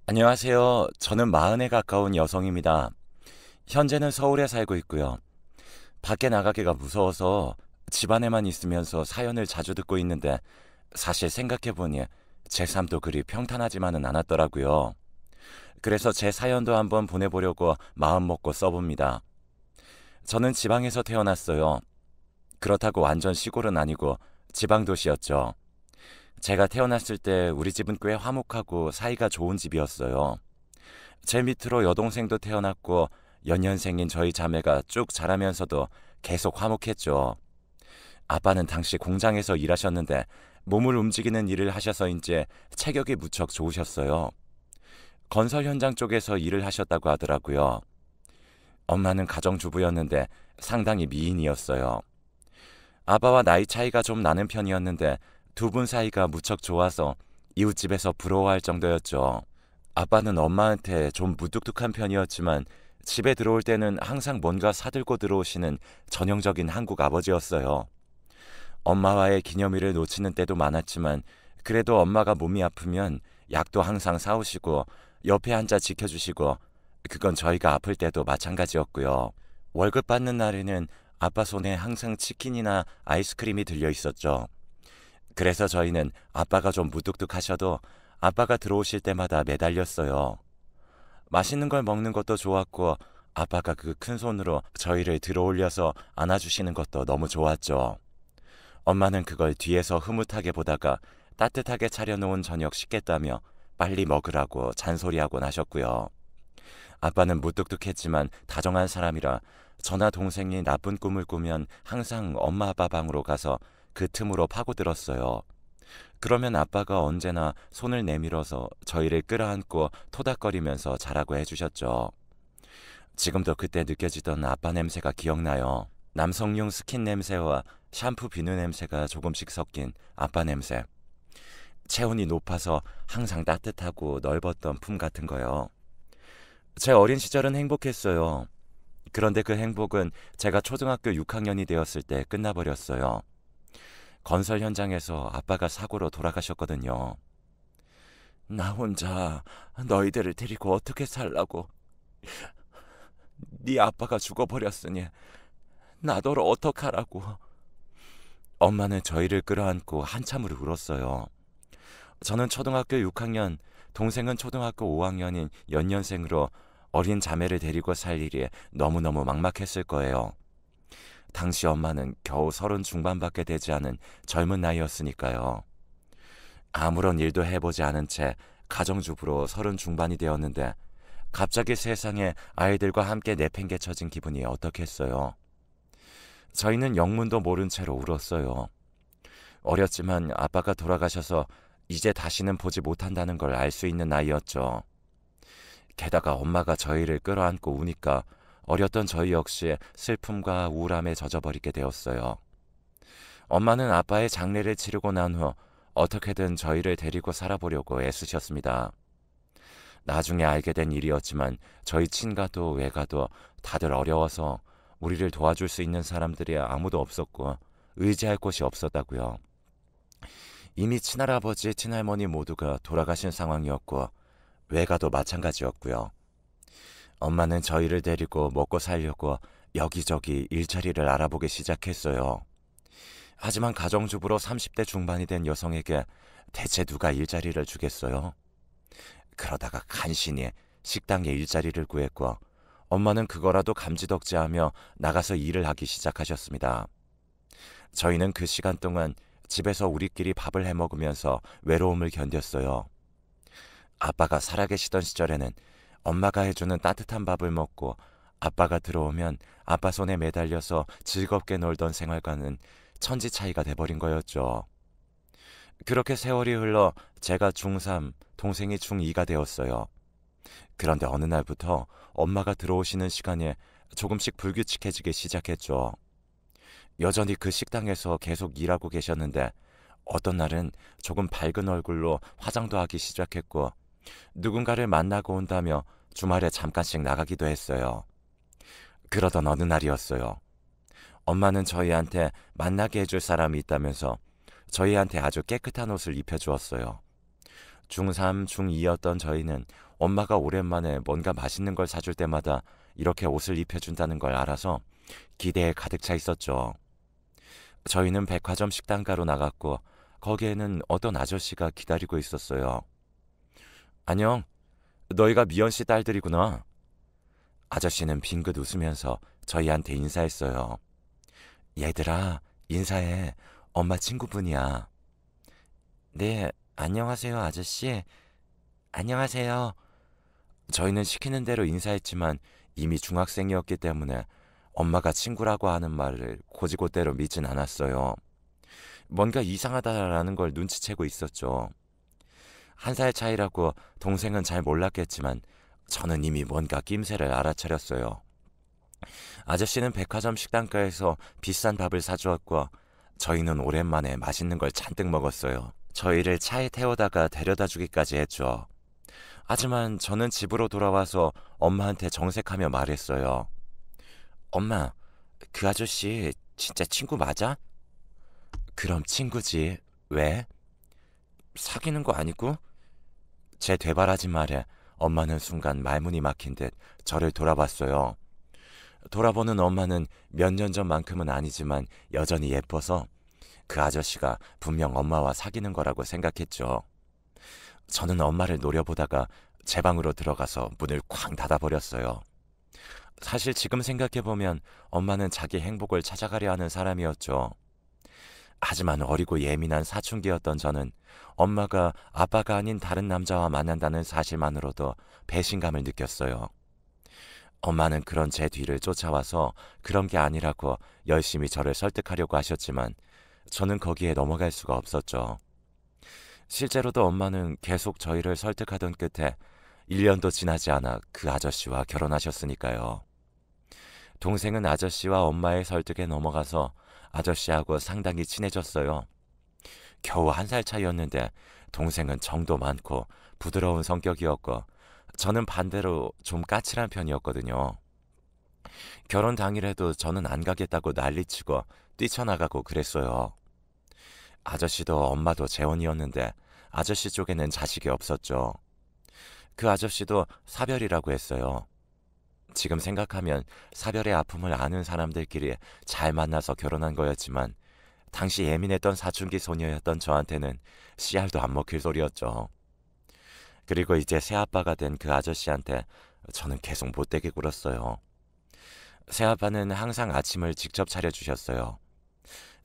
안녕하세요. 저는 40에 가까운 여성입니다. 현재는 서울에 살고 있고요. 밖에 나가기가 무서워서 집 안에만 있으면서 사연을 자주 듣고 있는데 사실 생각해보니 제 삶도 그리 평탄하지만은 않았더라고요. 그래서 제 사연도 한번 보내보려고 마음먹고 써봅니다. 저는 지방에서 태어났어요. 그렇다고 완전 시골은 아니고 지방도시였죠. 제가 태어났을 때 우리 집은 꽤 화목하고 사이가 좋은 집이었어요. 제 밑으로 여동생도 태어났고 연년생인 저희 자매가 쭉 자라면서도 계속 화목했죠. 아빠는 당시 공장에서 일하셨는데 몸을 움직이는 일을 하셔서인지 체격이 무척 좋으셨어요. 건설 현장 쪽에서 일을 하셨다고 하더라고요. 엄마는 가정주부였는데 상당히 미인이었어요. 아빠와 나이 차이가 좀 나는 편이었는데 두 분 사이가 무척 좋아서 이웃집에서 부러워할 정도였죠. 아빠는 엄마한테 좀 무뚝뚝한 편이었지만 집에 들어올 때는 항상 뭔가 사들고 들어오시는 전형적인 한국 아버지였어요. 엄마와의 기념일을 놓치는 때도 많았지만 그래도 엄마가 몸이 아프면 약도 항상 사오시고 옆에 앉아 지켜주시고 그건 저희가 아플 때도 마찬가지였고요. 월급 받는 날에는 아빠 손에 항상 치킨이나 아이스크림이 들려 있었죠. 그래서 저희는 아빠가 좀 무뚝뚝하셔도 아빠가 들어오실 때마다 매달렸어요. 맛있는 걸 먹는 것도 좋았고 아빠가 그 큰 손으로 저희를 들어올려서 안아주시는 것도 너무 좋았죠. 엄마는 그걸 뒤에서 흐뭇하게 보다가 따뜻하게 차려놓은 저녁 식겠다며 빨리 먹으라고 잔소리하곤 하셨고요. 아빠는 무뚝뚝했지만 다정한 사람이라 저나 동생이 나쁜 꿈을 꾸면 항상 엄마 아빠 방으로 가서 그 틈으로 파고들었어요. 그러면 아빠가 언제나 손을 내밀어서 저희를 끌어안고 토닥거리면서 자라고 해주셨죠. 지금도 그때 느껴지던 아빠 냄새가 기억나요. 남성용 스킨 냄새와 샴푸 비누 냄새가 조금씩 섞인 아빠 냄새. 체온이 높아서 항상 따뜻하고 넓었던 품 같은 거요. 제 어린 시절은 행복했어요. 그런데 그 행복은 제가 초등학교 6학년이 되었을 때 끝나버렸어요. 건설 현장에서 아빠가 사고로 돌아가셨거든요. 나 혼자 너희들을 데리고 어떻게 살라고. 네 아빠가 죽어버렸으니 나더러 어떡하라고. 엄마는 저희를 끌어안고 한참을 울었어요. 저는 초등학교 6학년, 동생은 초등학교 5학년인 연년생으로 어린 자매를 데리고 살 일이 너무너무 막막했을 거예요. 당시 엄마는 겨우 30 중반밖에 되지 않은 젊은 나이였으니까요. 아무런 일도 해보지 않은 채 가정주부로 30 중반이 되었는데 갑자기 세상에 아이들과 함께 내팽개쳐진 기분이 어떻겠어요. 저희는 영문도 모른 채로 울었어요. 어렸지만 아빠가 돌아가셔서 이제 다시는 보지 못한다는 걸 알 수 있는 나이였죠. 게다가 엄마가 저희를 끌어안고 우니까 어렸던 저희 역시 슬픔과 우울함에 젖어버리게 되었어요. 엄마는 아빠의 장례를 치르고 난 후 어떻게든 저희를 데리고 살아보려고 애쓰셨습니다. 나중에 알게 된 일이었지만 저희 친가도 외가도 다들 어려워서 우리를 도와줄 수 있는 사람들이 아무도 없었고 의지할 곳이 없었다고요. 이미 친할아버지, 친할머니 모두가 돌아가신 상황이었고 외가도 마찬가지였고요. 엄마는 저희를 데리고 먹고 살려고 여기저기 일자리를 알아보기 시작했어요. 하지만 가정주부로 30대 중반이 된 여성에게 대체 누가 일자리를 주겠어요? 그러다가 간신히 식당에 일자리를 구했고 엄마는 그거라도 감지덕지하며 나가서 일을 하기 시작하셨습니다. 저희는 그 시간 동안 집에서 우리끼리 밥을 해먹으면서 외로움을 견뎠어요. 아빠가 살아계시던 시절에는 엄마가 해주는 따뜻한 밥을 먹고 아빠가 들어오면 아빠 손에 매달려서 즐겁게 놀던 생활과는 천지 차이가 돼버린 거였죠. 그렇게 세월이 흘러 제가 중3, 동생이 중2가 되었어요. 그런데 어느 날부터 엄마가 들어오시는 시간이 조금씩 불규칙해지기 시작했죠. 여전히 그 식당에서 계속 일하고 계셨는데 어떤 날은 조금 밝은 얼굴로 화장도 하기 시작했고 누군가를 만나고 온다며 주말에 잠깐씩 나가기도 했어요. 그러던 어느 날이었어요. 엄마는 저희한테 만나게 해줄 사람이 있다면서 저희한테 아주 깨끗한 옷을 입혀주었어요. 중3, 중2였던 저희는 엄마가 오랜만에 뭔가 맛있는 걸 사줄 때마다 이렇게 옷을 입혀준다는 걸 알아서 기대에 가득 차 있었죠. 저희는 백화점 식당가로 나갔고 거기에는 어떤 아저씨가 기다리고 있었어요. 안녕, 너희가 미연 씨 딸들이구나. 아저씨는 빙긋 웃으면서 저희한테 인사했어요. 얘들아, 인사해. 엄마 친구분이야. 네, 안녕하세요, 아저씨. 안녕하세요. 저희는 시키는 대로 인사했지만 이미 중학생이었기 때문에 엄마가 친구라고 하는 말을 곧이곧대로 믿진 않았어요. 뭔가 이상하다라는 걸 눈치채고 있었죠. 1살 차이라고 동생은 잘 몰랐겠지만 저는 이미 뭔가 낌새를 알아차렸어요. 아저씨는 백화점 식당가에서 비싼 밥을 사주었고 저희는 오랜만에 맛있는 걸 잔뜩 먹었어요. 저희를 차에 태워다가 데려다 주기까지 했죠. 하지만 저는 집으로 돌아와서 엄마한테 정색하며 말했어요. 엄마, 그 아저씨 진짜 친구 맞아? 그럼 친구지. 왜? 사귀는 거 아니고? 제 되바라진 말에 엄마는 순간 말문이 막힌 듯 저를 돌아봤어요. 돌아보는 엄마는 몇 년 전만큼은 아니지만 여전히 예뻐서 그 아저씨가 분명 엄마와 사귀는 거라고 생각했죠. 저는 엄마를 노려보다가 제 방으로 들어가서 문을 쾅 닫아버렸어요. 사실 지금 생각해보면 엄마는 자기 행복을 찾아가려 하는 사람이었죠. 하지만 어리고 예민한 사춘기였던 저는 엄마가 아빠가 아닌 다른 남자와 만난다는 사실만으로도 배신감을 느꼈어요. 엄마는 그런 제 뒤를 쫓아와서 그런 게 아니라고 열심히 저를 설득하려고 하셨지만 저는 거기에 넘어갈 수가 없었죠. 실제로도 엄마는 계속 저희를 설득하던 끝에 1년도 지나지 않아 그 아저씨와 결혼하셨으니까요. 동생은 아저씨와 엄마의 설득에 넘어가서 아저씨하고 상당히 친해졌어요. 겨우 1살 차이였는데 동생은 정도 많고 부드러운 성격이었고 저는 반대로 좀 까칠한 편이었거든요. 결혼 당일에도 저는 안 가겠다고 난리치고 뛰쳐나가고 그랬어요. 아저씨도 엄마도 재혼이었는데 아저씨 쪽에는 자식이 없었죠. 그 아저씨도 사별이라고 했어요. 지금 생각하면 사별의 아픔을 아는 사람들끼리 잘 만나서 결혼한 거였지만 당시 예민했던 사춘기 소녀였던 저한테는 씨알도 안 먹힐 소리였죠. 그리고 이제 새아빠가 된 그 아저씨한테 저는 계속 못되게 굴었어요. 새아빠는 항상 아침을 직접 차려주셨어요.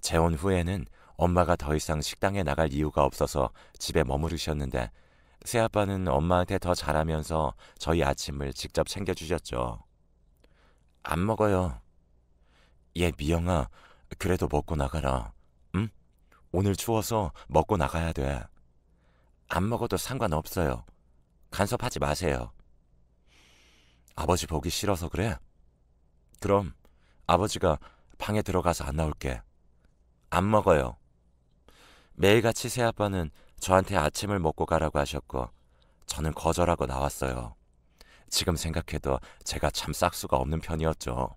재혼 후에는 엄마가 더 이상 식당에 나갈 이유가 없어서 집에 머무르셨는데 새아빠는 엄마한테 더 잘하면서 저희 아침을 직접 챙겨주셨죠. 안 먹어요. 얘 미영아, 그래도 먹고 나가라. 응? 오늘 추워서 먹고 나가야 돼. 안 먹어도 상관없어요. 간섭하지 마세요. 아버지 보기 싫어서 그래? 그럼 아버지가 방에 들어가서 안 나올게. 안 먹어요. 매일같이 새아빠는 저한테 아침을 먹고 가라고 하셨고 저는 거절하고 나왔어요. 지금 생각해도 제가 참 싹수가 없는 편이었죠.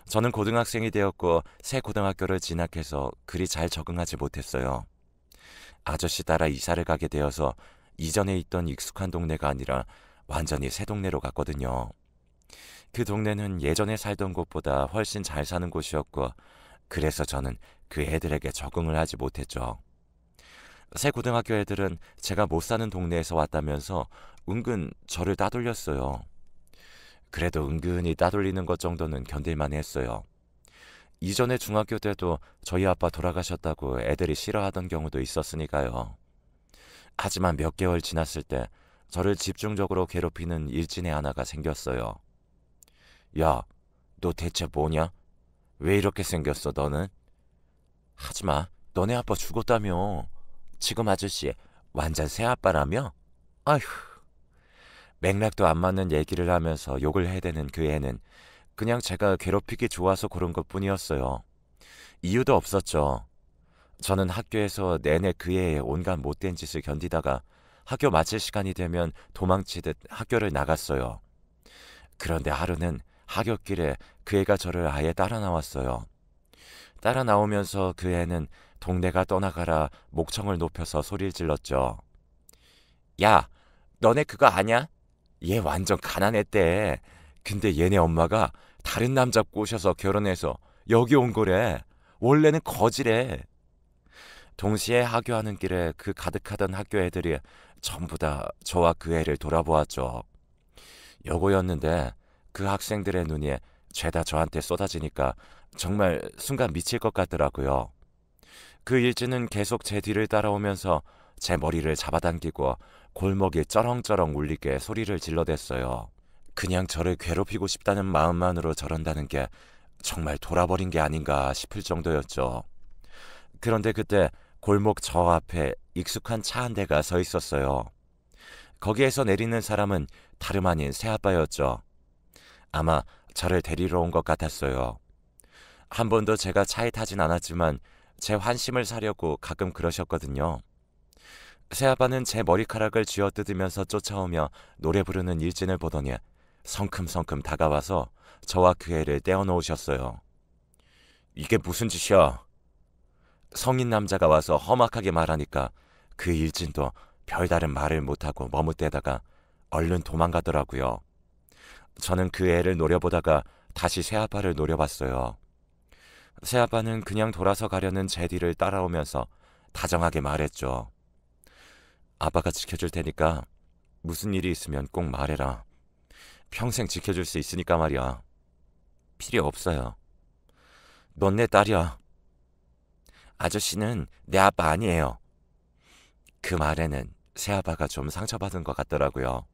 저는 고등학생이 되었고 새 고등학교를 진학해서 그리 잘 적응하지 못했어요. 아저씨 따라 이사를 가게 되어서 이전에 있던 익숙한 동네가 아니라 완전히 새 동네로 갔거든요. 그 동네는 예전에 살던 곳보다 훨씬 잘 사는 곳이었고 그래서 저는 그 애들에게 적응을 하지 못했죠. 새 고등학교 애들은 제가 못 사는 동네에서 왔다면서 은근 저를 따돌렸어요. 그래도 은근히 따돌리는 것 정도는 견딜만 했어요. 이전에 중학교 때도 저희 아빠 돌아가셨다고 애들이 싫어하던 경우도 있었으니까요. 하지만 몇 개월 지났을 때 저를 집중적으로 괴롭히는 일진의 하나가 생겼어요. 야, 너 대체 뭐냐? 왜 이렇게 생겼어, 너는? 하지마, 너네 아빠 죽었다며. 지금 아저씨 완전 새아빠라며? 아휴. 맥락도 안 맞는 얘기를 하면서 욕을 해대는 그 애는 그냥 제가 괴롭히기 좋아서 그런 것뿐이었어요. 이유도 없었죠. 저는 학교에서 내내 그 애의 온갖 못된 짓을 견디다가 학교 마칠 시간이 되면 도망치듯 학교를 나갔어요. 그런데 하루는 하굣길에 그 애가 저를 아예 따라 나왔어요. 따라 나오면서 그 애는 동네가 떠나가라 목청을 높여서 소리를 질렀죠. 야, 너네 그거 아냐? 얘 완전 가난했대. 근데 얘네 엄마가 다른 남자 꼬셔서 결혼해서 여기 온 거래. 원래는 거지래. 동시에 하교하는 길에 그 가득하던 학교 애들이 전부 다 저와 그 애를 돌아보았죠. 여고였는데 그 학생들의 눈이 죄다 저한테 쏟아지니까 정말 순간 미칠 것 같더라고요. 그 일진은 계속 제 뒤를 따라오면서 제 머리를 잡아당기고 골목이 쩌렁쩌렁 울리게 소리를 질러댔어요. 그냥 저를 괴롭히고 싶다는 마음만으로 저런다는 게 정말 돌아버린 게 아닌가 싶을 정도였죠. 그런데 그때 골목 저 앞에 익숙한 차 한 대가 서 있었어요. 거기에서 내리는 사람은 다름 아닌 새아빠였죠. 아마 저를 데리러 온 것 같았어요. 한 번도 제가 차에 타진 않았지만 제 환심을 사려고 가끔 그러셨거든요. 새아빠는 제 머리카락을 쥐어뜯으면서 쫓아오며 노래 부르는 일진을 보더니 성큼성큼 다가와서 저와 그 애를 떼어놓으셨어요. 이게 무슨 짓이야? 성인 남자가 와서 험악하게 말하니까 그 일진도 별다른 말을 못하고 머뭇대다가 얼른 도망가더라고요. 저는 그 애를 노려보다가 다시 새아빠를 노려봤어요. 새아빠는 그냥 돌아서 가려는 제 뒤를 따라오면서 다정하게 말했죠. 아빠가 지켜줄 테니까 무슨 일이 있으면 꼭 말해라. 평생 지켜줄 수 있으니까 말이야. 필요 없어요. 넌 내 딸이야. 아저씨는 내 아빠 아니에요. 그 말에는 새아빠가 좀 상처받은 것 같더라고요.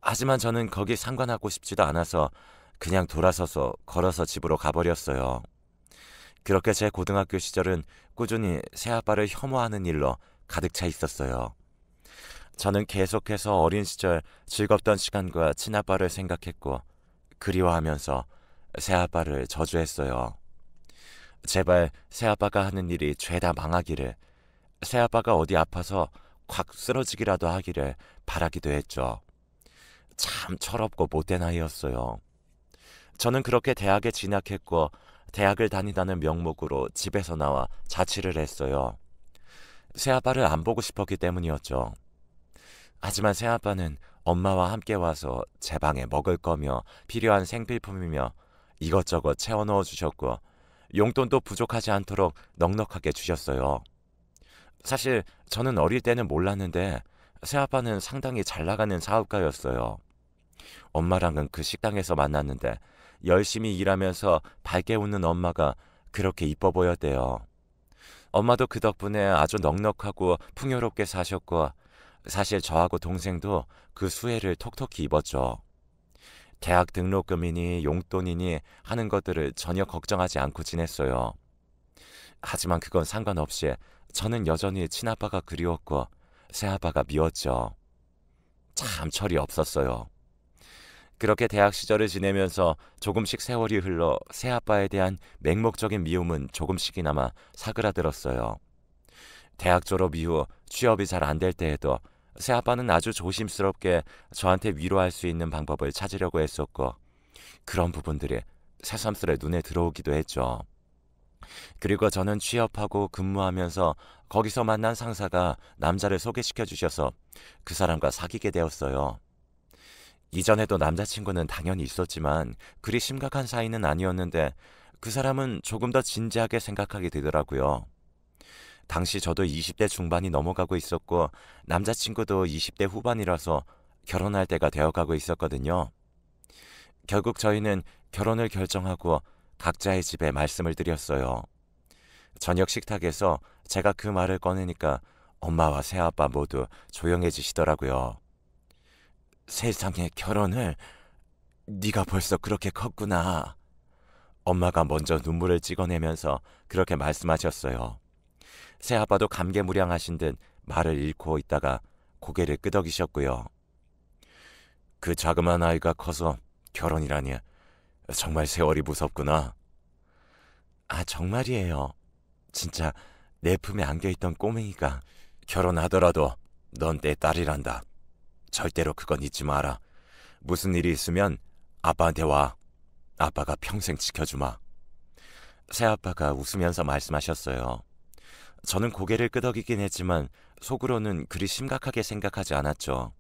하지만 저는 거기 상관하고 싶지도 않아서 그냥 돌아서서 걸어서 집으로 가버렸어요. 그렇게 제 고등학교 시절은 꾸준히 새아빠를 혐오하는 일로 가득 차 있었어요. 저는 계속해서 어린 시절 즐겁던 시간과 친아빠를 생각했고 그리워하면서 새아빠를 저주했어요. 제발 새아빠가 하는 일이 죄다 망하기를, 새아빠가 어디 아파서 콱 쓰러지기라도 하기를 바라기도 했죠. 참 철없고 못된 아이였어요. 저는 그렇게 대학에 진학했고 대학을 다니다는 명목으로 집에서 나와 자취를 했어요. 새아빠를 안 보고 싶었기 때문이었죠. 하지만 새아빠는 엄마와 함께 와서 제 방에 먹을 거며 필요한 생필품이며 이것저것 채워 넣어 주셨고 용돈도 부족하지 않도록 넉넉하게 주셨어요. 사실 저는 어릴 때는 몰랐는데 새아빠는 상당히 잘 나가는 사업가였어요. 엄마랑은 그 식당에서 만났는데 열심히 일하면서 밝게 웃는 엄마가 그렇게 이뻐 보였대요. 엄마도 그 덕분에 아주 넉넉하고 풍요롭게 사셨고 사실 저하고 동생도 그 수혜를 톡톡히 입었죠. 대학 등록금이니 용돈이니 하는 것들을 전혀 걱정하지 않고 지냈어요. 하지만 그건 상관없이 저는 여전히 친아빠가 그리웠고 새아빠가 미웠죠. 참 철이 없었어요. 그렇게 대학 시절을 지내면서 조금씩 세월이 흘러 새아빠에 대한 맹목적인 미움은 조금씩이나마 사그라들었어요. 대학 졸업 이후 취업이 잘 안 될 때에도 새아빠는 아주 조심스럽게 저한테 위로할 수 있는 방법을 찾으려고 했었고 그런 부분들이 새삼스레 눈에 들어오기도 했죠. 그리고 저는 취업하고 근무하면서 거기서 만난 상사가 남자를 소개시켜 주셔서 그 사람과 사귀게 되었어요. 이전에도 남자친구는 당연히 있었지만 그리 심각한 사이는 아니었는데 그 사람은 조금 더 진지하게 생각하게 되더라고요. 당시 저도 20대 중반이 넘어가고 있었고 남자친구도 20대 후반이라서 결혼할 때가 되어가고 있었거든요. 결국 저희는 결혼을 결정하고 각자의 집에 말씀을 드렸어요. 저녁 식탁에서 제가 그 말을 꺼내니까 엄마와 새아빠 모두 조용해지시더라고요. 세상에 결혼을 네가 벌써 그렇게 컸구나. 엄마가 먼저 눈물을 찍어내면서 그렇게 말씀하셨어요. 새아빠도 감개무량하신 듯 말을 잃고 있다가 고개를 끄덕이셨고요. 그 자그마한 아이가 커서 결혼이라니 정말 세월이 무섭구나. 아 정말이에요. 진짜 내 품에 안겨있던 꼬맹이가 결혼하더라도 넌 내 딸이란다. 절대로 그건 잊지 마라. 무슨 일이 있으면 아빠한테 와. 아빠가 평생 지켜주마. 새아빠가 웃으면서 말씀하셨어요. 저는 고개를 끄덕이긴 했지만 속으로는 그리 심각하게 생각하지 않았죠.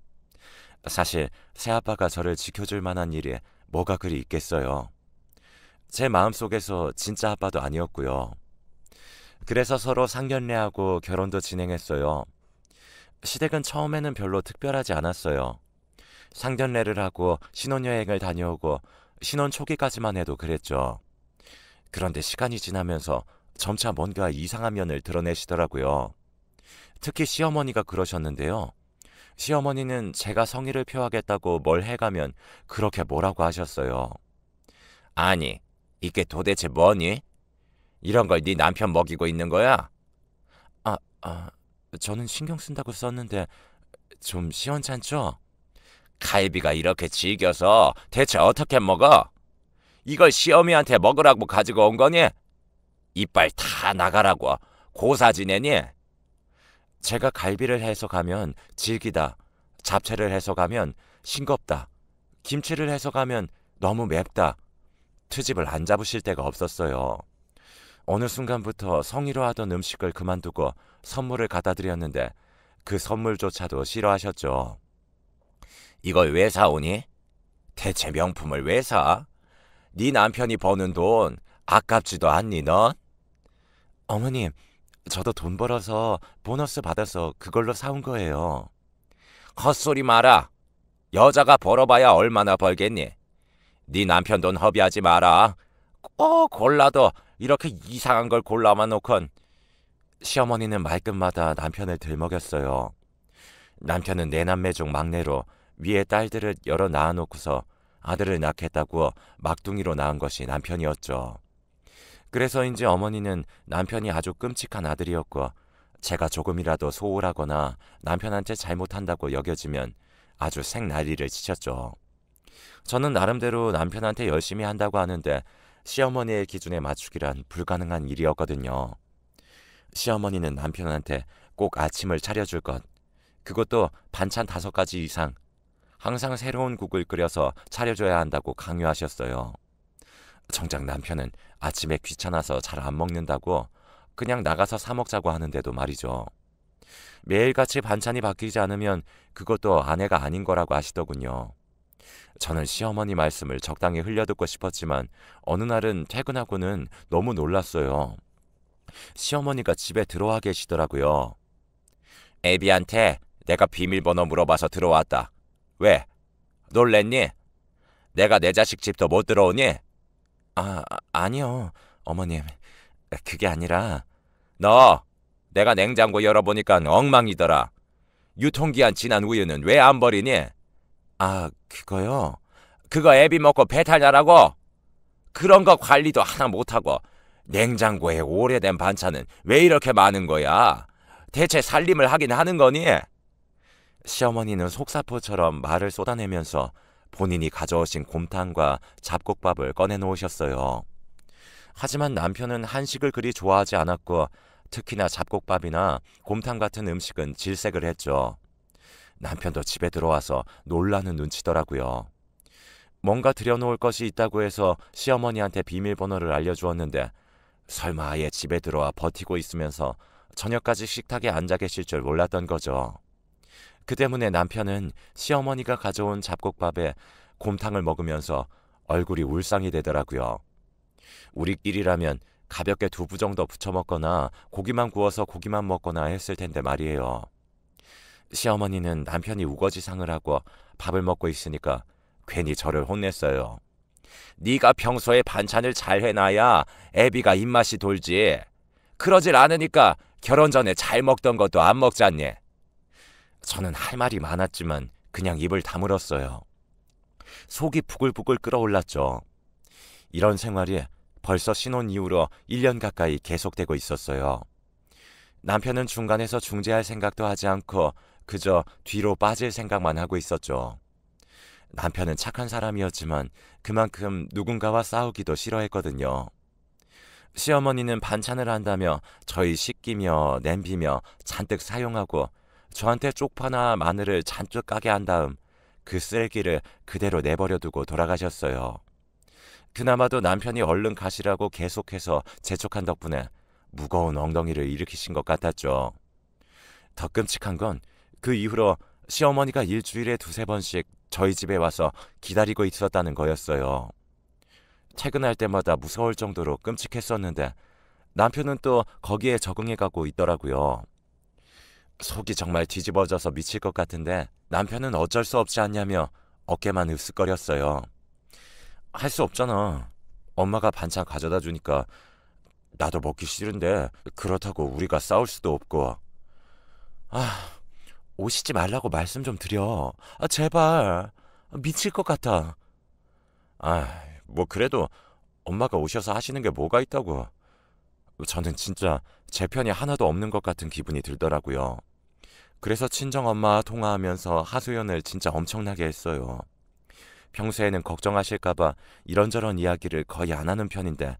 사실 새아빠가 저를 지켜줄 만한 일이 뭐가 그리 있겠어요. 제 마음속에서 진짜 아빠도 아니었고요. 그래서 서로 상견례하고 결혼도 진행했어요. 시댁은 처음에는 별로 특별하지 않았어요. 상견례를 하고 신혼여행을 다녀오고 신혼 초기까지만 해도 그랬죠. 그런데 시간이 지나면서 점차 뭔가 이상한 면을 드러내시더라고요. 특히 시어머니가 그러셨는데요. 시어머니는 제가 성의를 표하겠다고 뭘 해가면 그렇게 뭐라고 하셨어요. 아니, 이게 도대체 뭐니? 이런 걸 네 남편 먹이고 있는 거야? 아, 아, 저는 신경 쓴다고 썼는데 좀 시원찮죠? 갈비가 이렇게 질겨서 대체 어떻게 먹어? 이걸 시어미한테 먹으라고 가지고 온 거니? 이빨 다 나가라고 고사 지내니? 제가 갈비를 해서 가면 질기다, 잡채를 해서 가면 싱겁다, 김치를 해서 가면 너무 맵다, 트집을 안 잡으실 때가 없었어요. 어느 순간부터 성의로 하던 음식을 그만두고 선물을 갖다 드렸는데 그 선물조차도 싫어하셨죠. 이걸 왜 사오니? 대체 명품을 왜 사? 네 남편이 버는 돈 아깝지도 않니 넌? 어머님, 저도 돈 벌어서 보너스 받아서 그걸로 사온 거예요. 헛소리 마라. 여자가 벌어봐야 얼마나 벌겠니? 네 남편 돈 허비하지 마라. 꼭 골라도 이렇게 이상한 걸 골라만 놓건. 시어머니는 말끝마다 남편을 들먹였어요. 남편은 네 남매 중 막내로 위에 딸들을 여러 낳아놓고서 아들을 낳겠다고 막둥이로 낳은 것이 남편이었죠. 그래서인지 어머니는 남편이 아주 끔찍한 아들이었고 제가 조금이라도 소홀하거나 남편한테 잘못한다고 여겨지면 아주 생난리를 치셨죠. 저는 나름대로 남편한테 열심히 한다고 하는데 시어머니의 기준에 맞추기란 불가능한 일이었거든요. 시어머니는 남편한테 꼭 아침을 차려줄 것, 그것도 반찬 5가지 이상, 항상 새로운 국을 끓여서 차려줘야 한다고 강요하셨어요. 정작 남편은 아침에 귀찮아서 잘 안 먹는다고 그냥 나가서 사 먹자고 하는데도 말이죠. 매일같이 반찬이 바뀌지 않으면 그것도 아내가 아닌 거라고 하시더군요. 저는 시어머니 말씀을 적당히 흘려듣고 싶었지만 어느 날은 퇴근하고는 너무 놀랐어요. 시어머니가 집에 들어와 계시더라고요. 애비한테 내가 비밀번호 물어봐서 들어왔다. 왜? 놀랬니? 내가 내 자식 집도 못 들어오니? 아니요, 어머님. 그게 아니라 너 내가 냉장고 열어보니까 엉망이더라. 유통기한 지난 우유는 왜 안 버리니? 그거요? 그거 애비 먹고 배탈 나라고? 그런 거 관리도 하나 못하고 냉장고에 오래된 반찬은 왜 이렇게 많은 거야? 대체 살림을 하긴 하는 거니? 시어머니는 속사포처럼 말을 쏟아내면서 본인이 가져오신 곰탕과 잡곡밥을 꺼내놓으셨어요. 하지만 남편은 한식을 그리 좋아하지 않았고 특히나 잡곡밥이나 곰탕 같은 음식은 질색을 했죠. 남편도 집에 들어와서 놀라는 눈치더라고요. 뭔가 들여놓을 것이 있다고 해서 시어머니한테 비밀번호를 알려주었는데 설마 아예 집에 들어와 버티고 있으면서 저녁까지 식탁에 앉아 계실 줄 몰랐던 거죠. 그 때문에 남편은 시어머니가 가져온 잡곡밥에 곰탕을 먹으면서 얼굴이 울상이 되더라고요. 우리끼리라면 가볍게 두부 정도 부쳐 먹거나 고기만 구워서 고기만 먹거나 했을 텐데 말이에요. 시어머니는 남편이 우거지상을 하고 밥을 먹고 있으니까 괜히 저를 혼냈어요. 네가 평소에 반찬을 잘 해놔야 애비가 입맛이 돌지. 그러질 않으니까 결혼 전에 잘 먹던 것도 안 먹잖니. 저는 할 말이 많았지만 그냥 입을 다물었어요. 속이 부글부글 끓어올랐죠. 이런 생활이 벌써 신혼 이후로 1년 가까이 계속되고 있었어요. 남편은 중간에서 중재할 생각도 하지 않고 그저 뒤로 빠질 생각만 하고 있었죠. 남편은 착한 사람이었지만 그만큼 누군가와 싸우기도 싫어했거든요. 시어머니는 반찬을 한다며 저희 씻기며 냄비며 잔뜩 사용하고 저한테 쪽파나 마늘을 잔뜩 까게 한 다음 그 쓰레기를 그대로 내버려 두고 돌아가셨어요. 그나마도 남편이 얼른 가시라고 계속해서 재촉한 덕분에 무거운 엉덩이를 일으키신 것 같았죠. 더 끔찍한 건 그 이후로 시어머니가 일주일에 두세 번씩 저희 집에 와서 기다리고 있었다는 거였어요. 퇴근할 때마다 무서울 정도로 끔찍했었는데 남편은 또 거기에 적응해가고 있더라고요. 속이 정말 뒤집어져서 미칠 것 같은데 남편은 어쩔 수 없지 않냐며 어깨만 으쓱거렸어요. 할 수 없잖아. 엄마가 반찬 가져다 주니까 나도 먹기 싫은데 그렇다고 우리가 싸울 수도 없고. 아, 오시지 말라고 말씀 좀 드려. 제발. 미칠 것 같아. 뭐 그래도 엄마가 오셔서 하시는 게 뭐가 있다고. 저는 진짜 제 편이 하나도 없는 것 같은 기분이 들더라고요. 그래서 친정엄마와 통화하면서 하소연을 진짜 엄청나게 했어요. 평소에는 걱정하실까봐 이런저런 이야기를 거의 안 하는 편인데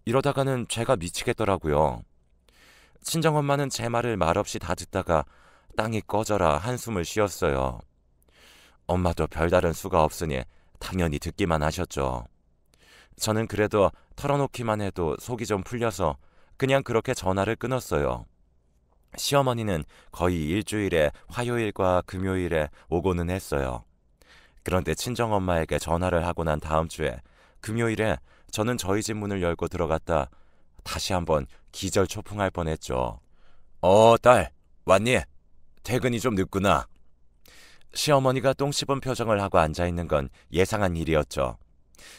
이러다가는 제가 미치겠더라고요. 친정엄마는 제 말을 말없이 다 듣다가 땅이 꺼져라 한숨을 쉬었어요. 엄마도 별다른 수가 없으니 당연히 듣기만 하셨죠. 저는 그래도 털어놓기만 해도 속이 좀 풀려서 그냥 그렇게 전화를 끊었어요. 시어머니는 거의 일주일에 화요일과 금요일에 오고는 했어요. 그런데 친정엄마에게 전화를 하고 난 다음 주에 금요일에 저는 저희 집 문을 열고 들어갔다 다시 한번 기절초풍할 뻔했죠. 딸, 왔니? 퇴근이 좀 늦구나. 시어머니가 똥 씹은 표정을 하고 앉아있는 건 예상한 일이었죠.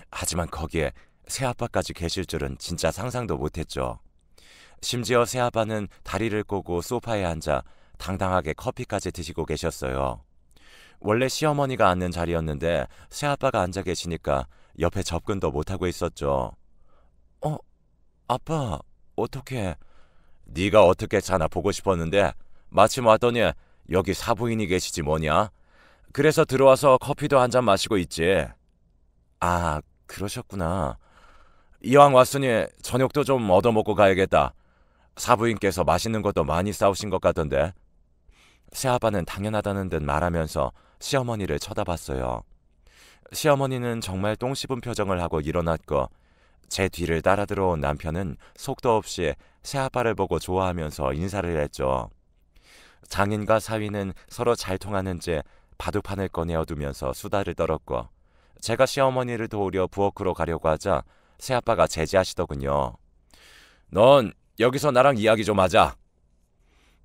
하지만 거기에 새아빠까지 계실 줄은 진짜 상상도 못했죠. 심지어 새아빠는 다리를 꼬고 소파에 앉아 당당하게 커피까지 드시고 계셨어요. 원래 시어머니가 앉는 자리였는데 새아빠가 앉아 계시니까 옆에 접근도 못하고 있었죠. 아빠, 어떻게? 네가 어떻게 자나 보고 싶었는데 마침 왔더니 여기 사부인이 계시지 뭐냐? 그래서 들어와서 커피도 한 잔 마시고 있지. 그러셨구나. 이왕 왔으니 저녁도 좀 얻어먹고 가야겠다. 사부인께서 맛있는 것도 많이 싸우신 것 같던데. 새아빠는 당연하다는 듯 말하면서 시어머니를 쳐다봤어요. 시어머니는 정말 똥 씹은 표정을 하고 일어났고 제 뒤를 따라 들어온 남편은 속도 없이 새아빠를 보고 좋아하면서 인사를 했죠. 장인과 사위는 서로 잘 통하는지 바둑판을 꺼내어두면서 수다를 떨었고 제가 시어머니를 도우려 부엌으로 가려고 하자 새아빠가 제지하시더군요. 넌 여기서 나랑 이야기 좀 하자.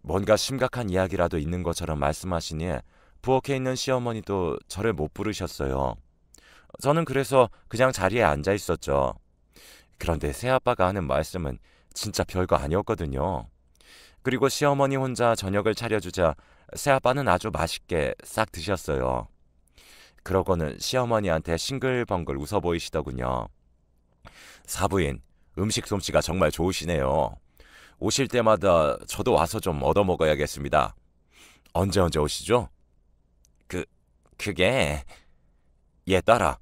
뭔가 심각한 이야기라도 있는 것처럼 말씀하시니 부엌에 있는 시어머니도 저를 못 부르셨어요. 저는 그래서 그냥 자리에 앉아 있었죠. 그런데 새아빠가 하는 말씀은 진짜 별거 아니었거든요. 그리고 시어머니 혼자 저녁을 차려주자 새아빠는 아주 맛있게 싹 드셨어요. 그러고는 시어머니한테 싱글벙글 웃어 보이시더군요. 사부인, 음식 솜씨가 정말 좋으시네요. 오실 때마다 저도 와서 좀 얻어먹어야겠습니다. 언제 오시죠? 그게... 얘 딸아,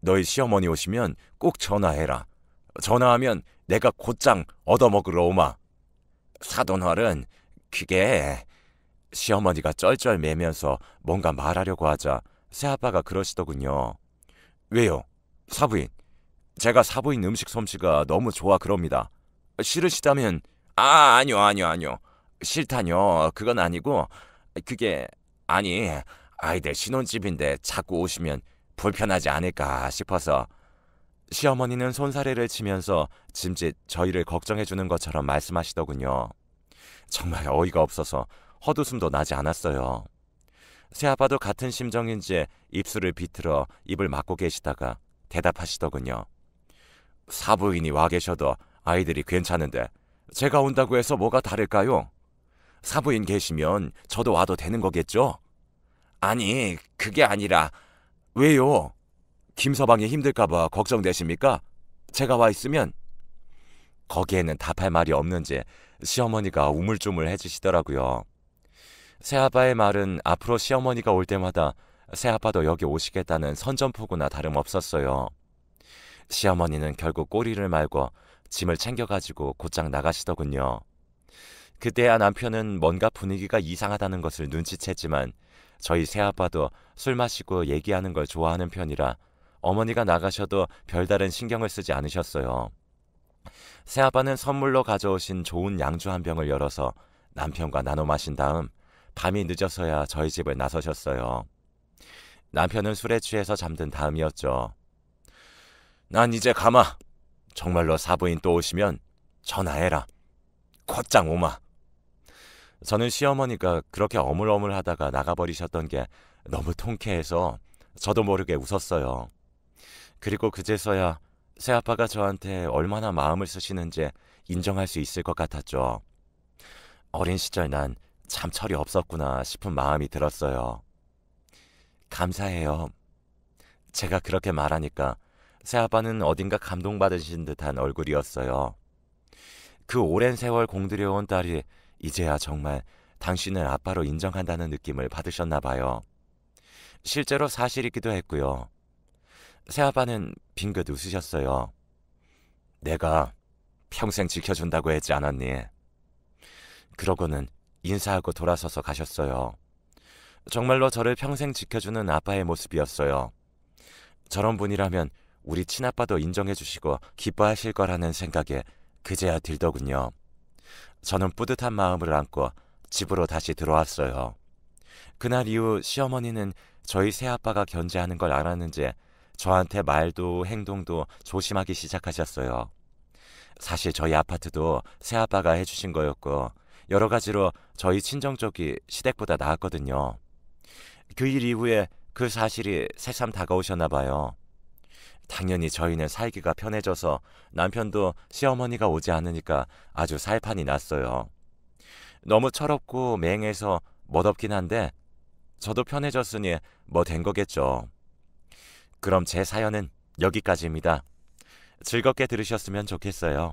너희 시어머니 오시면 꼭 전화해라. 전화하면 내가 곧장 얻어먹으러 오마. 사돈활은 그게... 시어머니가 쩔쩔 매면서 뭔가 말하려고 하자 새아빠가 그러시더군요. 왜요? 사부인, 제가 사부인 음식 솜씨가 너무 좋아 그럽니다. 싫으시다면... 아니요. 싫다뇨. 그건 아니고 그게... 아이들 신혼집인데 자꾸 오시면 불편하지 않을까 싶어서. 시어머니는 손사래를 치면서 짐짓 저희를 걱정해주는 것처럼 말씀하시더군요. 정말 어이가 없어서 헛웃음도 나지 않았어요. 새아빠도 같은 심정인지 입술을 비틀어 입을 막고 계시다가 대답하시더군요. 사부인이 와 계셔도 아이들이 괜찮은데 제가 온다고 해서 뭐가 다를까요? 사부인 계시면 저도 와도 되는 거겠죠? 아니, 그게 아니라... 왜요? 김서방이 힘들까봐 걱정되십니까? 제가 와 있으면... 거기에는 답할 말이 없는지 시어머니가 우물쭈물해지시더라고요. 새아빠의 말은 앞으로 시어머니가 올 때마다 새아빠도 여기 오시겠다는 선전포고나 다름없었어요. 시어머니는 결국 꼬리를 말고 짐을 챙겨가지고 곧장 나가시더군요. 그때야 남편은 뭔가 분위기가 이상하다는 것을 눈치챘지만 저희 새아빠도 술 마시고 얘기하는 걸 좋아하는 편이라 어머니가 나가셔도 별다른 신경을 쓰지 않으셨어요. 새아빠는 선물로 가져오신 좋은 양주 한 병을 열어서 남편과 나눠 마신 다음 밤이 늦어서야 저희 집을 나서셨어요. 남편은 술에 취해서 잠든 다음이었죠. 난 이제 가마. 정말로 사부인 또 오시면 전화해라. 곧장 오마. 저는 시어머니가 그렇게 어물어물하다가 나가버리셨던 게 너무 통쾌해서 저도 모르게 웃었어요. 그리고 그제서야 새아빠가 저한테 얼마나 마음을 쓰시는지 인정할 수 있을 것 같았죠. 어린 시절 난 참 철이 없었구나 싶은 마음이 들었어요. 감사해요. 제가 그렇게 말하니까 새아빠는 어딘가 감동받으신 듯한 얼굴이었어요. 그 오랜 세월 공들여온 딸이 이제야 정말 당신을 아빠로 인정한다는 느낌을 받으셨나 봐요. 실제로 사실이기도 했고요. 새아빠는 빙긋 웃으셨어요. 내가 평생 지켜준다고 했지 않았니? 그러고는 인사하고 돌아서서 가셨어요. 정말로 저를 평생 지켜주는 아빠의 모습이었어요. 저런 분이라면 우리 친아빠도 인정해 주시고 기뻐하실 거라는 생각에 그제야 들더군요. 저는 뿌듯한 마음을 안고 집으로 다시 들어왔어요. 그날 이후 시어머니는 저희 새아빠가 견제하는 걸 알았는지 저한테 말도 행동도 조심하기 시작하셨어요. 사실 저희 아파트도 새아빠가 해주신 거였고 여러 가지로 저희 친정 쪽이 시댁보다 나았거든요. 그 일 이후에 그 사실이 새삼 다가오셨나 봐요. 당연히 저희는 살기가 편해져서 남편도 시어머니가 오지 않으니까 아주 살판이 났어요. 너무 철없고 맹해서 멋없긴 한데 저도 편해졌으니 뭐 된 거겠죠. 그럼 제 사연은 여기까지입니다. 즐겁게 들으셨으면 좋겠어요.